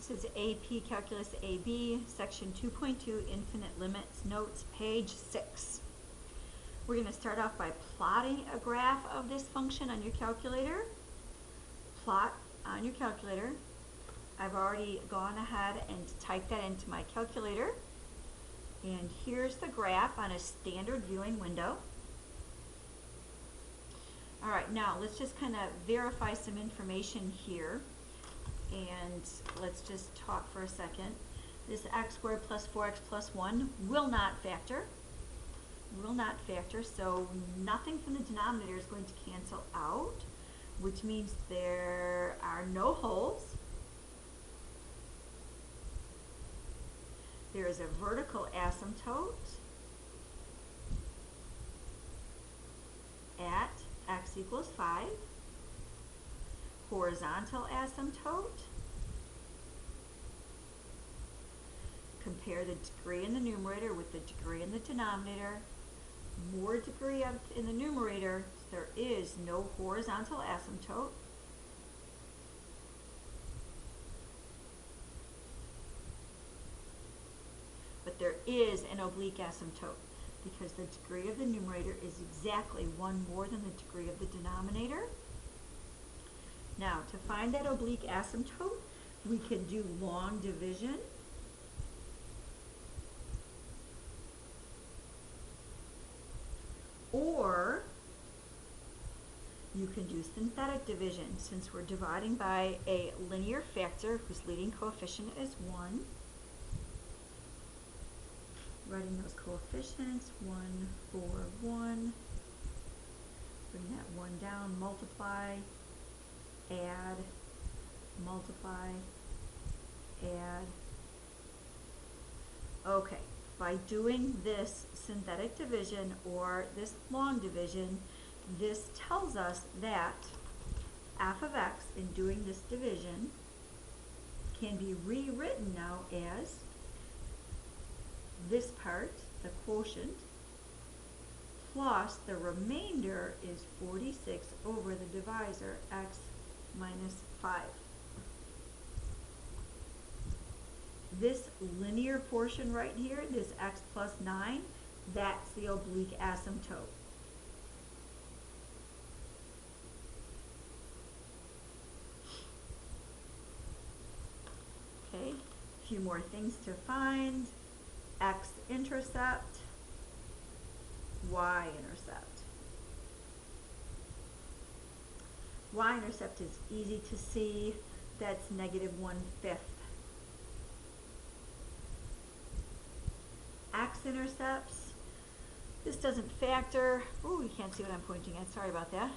This is AP Calculus AB, Section 2.2, Infinite Limits, Notes, page 6. We're going to start off by plotting a graph of this function on your calculator. Plot on your calculator. I've already gone ahead and typed that into my calculator. And here's the graph on a standard viewing window. Alright, now let's just kind of verify some information here. And let's just talk for a second. This x squared plus 4x plus 1 will not factor. Will not factor, so nothing from the denominator is going to cancel out, which means there are no holes. There is a vertical asymptote at x equals 5. Horizontal asymptote. Compare the degree in the numerator with the degree in the denominator. More degree in the numerator, there is no horizontal asymptote. But there is an oblique asymptote because the degree of the numerator is exactly 1 more than the degree of the denominator. Now, to find that oblique asymptote, we can do long division. Or you can do synthetic division, since we're dividing by a linear factor whose leading coefficient is 1. Writing those coefficients, 1, 4, 1. Bring that 1 down, multiply, add, multiply, add. Okay, by doing this synthetic division or this long division, this tells us that f of x in doing this division can be rewritten now as this part, the quotient, plus the remainder is 46 over the divisor, x minus 5. This linear portion right here, this x plus 9, that's the oblique asymptote. Okay, a few more things to find. X-intercept, Y-intercept. Y-intercept is easy to see. That's -1/5. X-intercepts, this doesn't factor. Oh, you can't see what I'm pointing at. Sorry about that.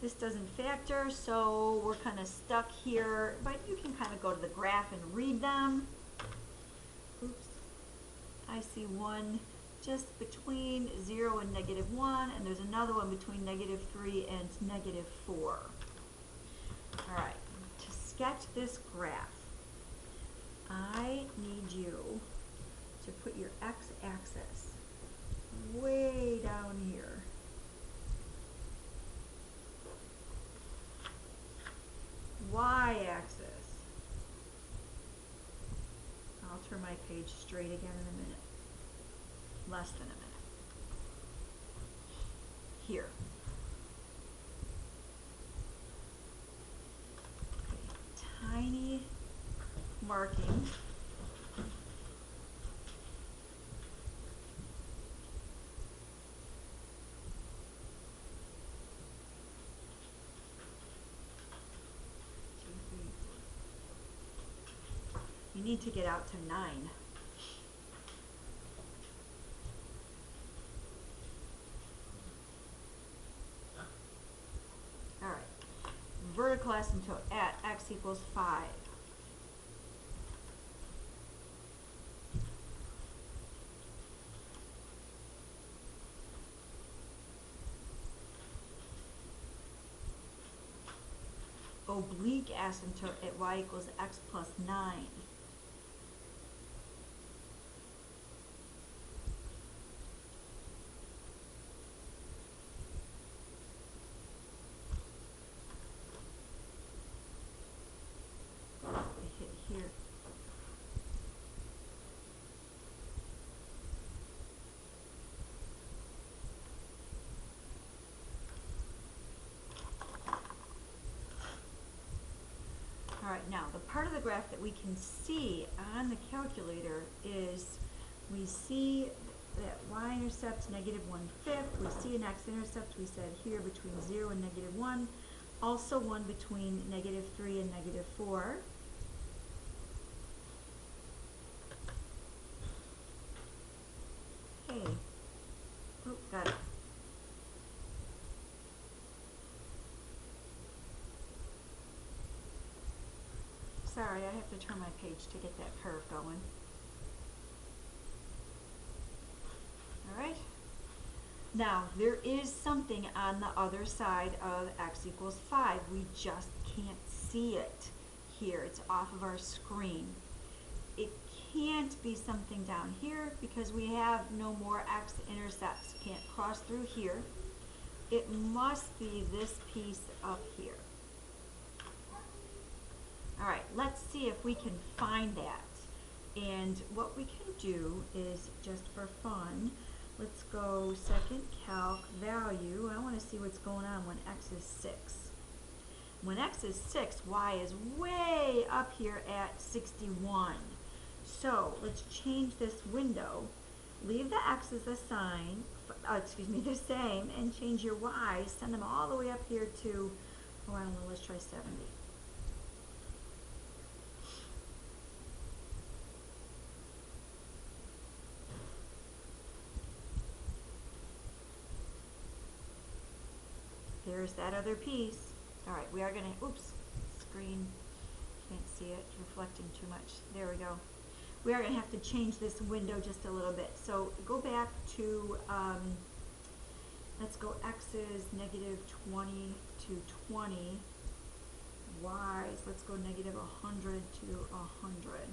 This doesn't factor, so we're kind of stuck here, but you can kind of go to the graph and read them. Oops. I see one just between 0 and -1, and there's another one between -3 and -4. All right, to sketch this graph, I need you to put your x-axis way down here. Y-axis. I'll turn my page straight again in a minute. Less than a minute. Here. Okay. Tiny marking. You need to get out to 9. All right. Vertical asymptote at x equals 5. Oblique asymptote at y equals x plus 9. here right, now the part of the graph that we can see on the calculator is we see that y-intercept -1/5. We see an x-intercept, we said here, between 0 and -1. Also one between -3 and -4. Okay. Oh, got it. Sorry, I have to turn my page to get that curve going. Alright. Now, there is something on the other side of x equals 5. We just can't see it here. It's off of our screen. It can't be something down here because we have no more x-intercepts. Can't cross through here. It must be this piece up here. Alright, let's see if we can find that. And what we can do is, just for fun, let's go second calc value. I want to see what's going on when x is 6. When x is 6, y is way up here at 61. So let's change this window. Leave the x's the same, and change your y's. Send them all the way up here to, oh, I don't know, let's try 70. There's that other piece. All right, we are going to, oops, screen, can't see it, it's reflecting too much. There we go. We are going to have to change this window just a little bit. So go back to, let's go x's -20 to 20, y's, let's go -100 to 100.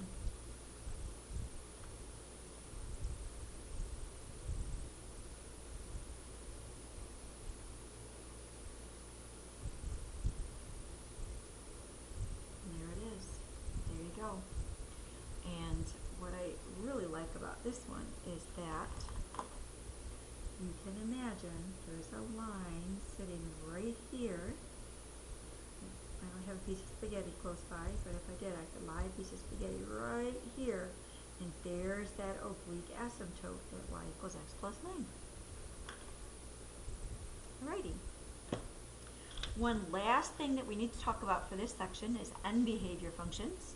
And what I really like about this one is that you can imagine there's a line sitting right here. I don't have a piece of spaghetti close by, but if I did, I could lie a piece of spaghetti right here, and there's that oblique asymptote at y equals x plus 9. Alrighty. One last thing that we need to talk about for this section is end behavior functions.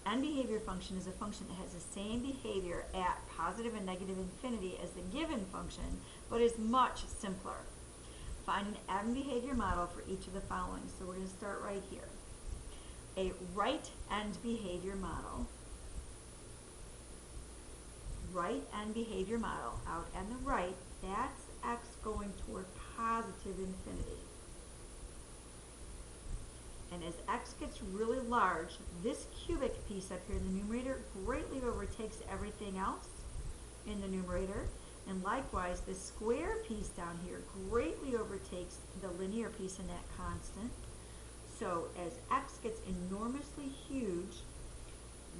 End behavior function is a function that has the same behavior at positive and negative infinity as the given function, but is much simpler. Find an end behavior model for each of the following. So we're going to start right here. A right end behavior model. Right end behavior model out on the right, that's x going toward positive infinity. And as x gets really large, this cubic piece up here in the numerator greatly overtakes everything else in the numerator. And likewise, this square piece down here greatly overtakes the linear piece in that constant. So as x gets enormously huge,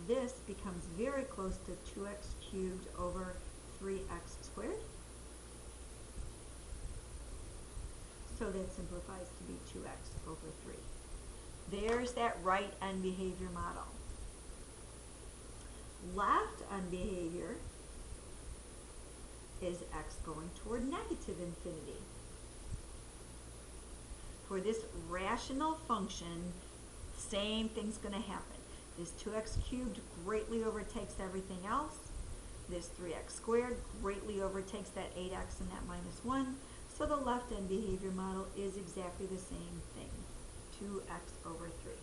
this becomes very close to 2x cubed over 3x squared. So that simplifies to be 2x over 3. There's that right end behavior model. Left end behavior is x going toward negative infinity. For this rational function, same thing's going to happen. This 2x cubed greatly overtakes everything else. This 3x squared greatly overtakes that 8x and that -1. So the left end behavior model is exactly the same thing. 2x over 3.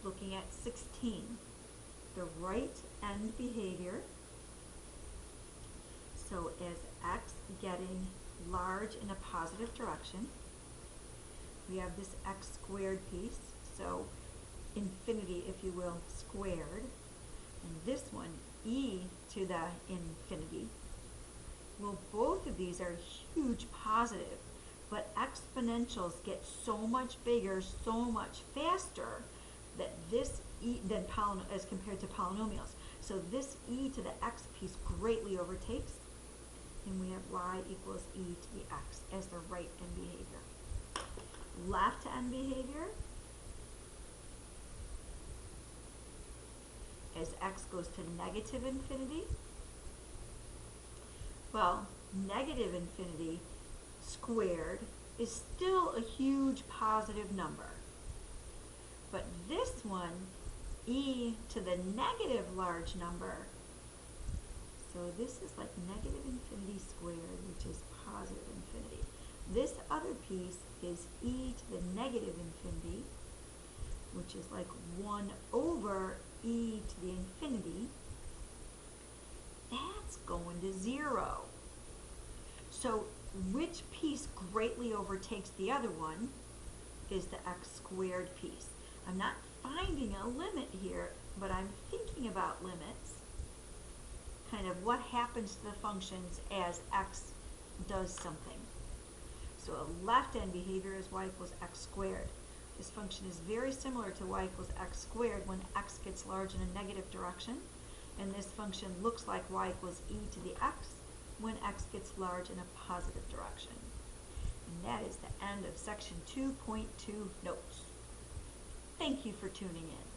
Looking at 16, the right end behavior. So as x getting large in a positive direction, we have this x squared piece, so infinity, if you will, squared. And this one, e to the infinity. Well, both of these are huge positive, but exponentials get so much bigger, so much faster, that this e, as compared to polynomials. So this e to the x piece greatly overtakes, and we have y equals e to the x as the right end behavior. left end behavior as x goes to negative infinity. Well, negative infinity squared is still a huge positive number. But this one, e to the negative large number, so this is like negative infinity squared, which is positive infinity. This other piece is e to the negative infinity, which is like 1 over e to the infinity. That's going to 0. So which piece greatly overtakes the other one is the x squared piece. I'm not finding a limit here, but I'm thinking about limits, kind of what happens to the functions as x does something. So a left-hand behavior is y equals x squared. This function is very similar to y equals x squared when x gets large in a negative direction, and this function looks like y equals e to the x when x gets large in a positive direction. And that is the end of section 2.2 notes. Thank you for tuning in.